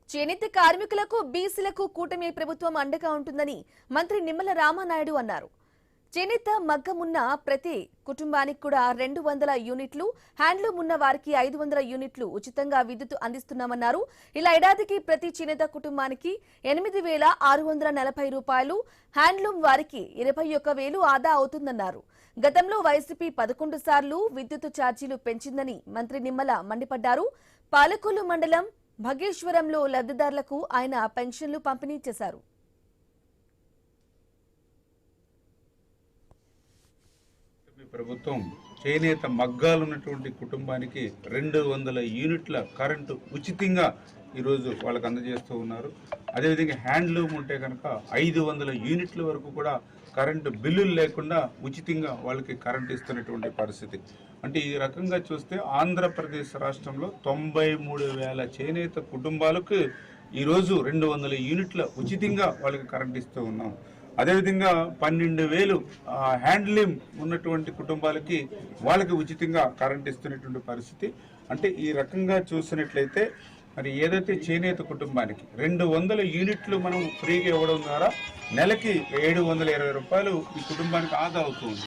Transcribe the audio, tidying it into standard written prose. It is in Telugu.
చేనేత కార్మికులకు బీసీలకు కూటమి ప్రభుత్వం అండగా ఉంటుందని మంత్రి నిమ్మల రామానాయుడు అన్నారు. చేనేత మగ్గం ఉన్న ప్రతి కుటుంబానికి కూడా 200 యూనిట్లు, హ్యాండ్లూమ్ ఉన్న వారికి 500 యూనిట్లు ఉచితంగా విద్యుత్ అందిస్తున్నామన్నారు. ఇలా ఏడాదికి ప్రతి చేనేత కుటుంబానికి 8,640 రూపాయలు, హ్యాండ్లూమ్ వారికి 21,000 ఆదా అవుతుందన్నారు. గతంలో వైసీపీ 11 సార్లు విద్యుత్ ఛార్జీలు పెంచిందని మంత్రి నిమ్మల మండిపడ్డారు. పాలకొల్లు మండలం భగేశ్వరంలో లబ్ధిదారులకు ఆయన పెన్షన్లు పంపిణీ చేశారు. ప్రభుత్వం చేనేత మగ్గాలు ఉన్నటువంటి కుటుంబానికి 200 యూనిట్ల కరెంటు ఉచితంగా ఈరోజు వాళ్ళకి అందజేస్తూ ఉన్నారు. అదేవిధంగా హ్యాండ్లూమ్ ఉంటే కనుక 500 యూనిట్ల వరకు కూడా కరెంటు బిల్లులు లేకుండా ఉచితంగా వాళ్ళకి కరెంటు ఇస్తున్నటువంటి పరిస్థితి. అంటే ఈ రకంగా చూస్తే ఆంధ్రప్రదేశ్ రాష్ట్రంలో 93,000 చేనేత కుటుంబాలకు ఈరోజు 200 యూనిట్ల ఉచితంగా వాళ్ళకి కరెంటు ఇస్తూ ఉన్నాం. అదేవిధంగా 12,000 హ్యాండ్లూమ్ ఉన్నటువంటి కుటుంబాలకి వాళ్ళకి ఉచితంగా కరెంట్ ఇస్తున్నటువంటి పరిస్థితి. అంటే ఈ రకంగా చూసినట్లయితే మరి ఏదైతే చేనేత కుటుంబానికి 200 యూనిట్లు మనం ఫ్రీగా ఇవ్వడం ద్వారా నెలకి 720 రూపాయలు ఈ కుటుంబానికి ఆదా అవుతుంది.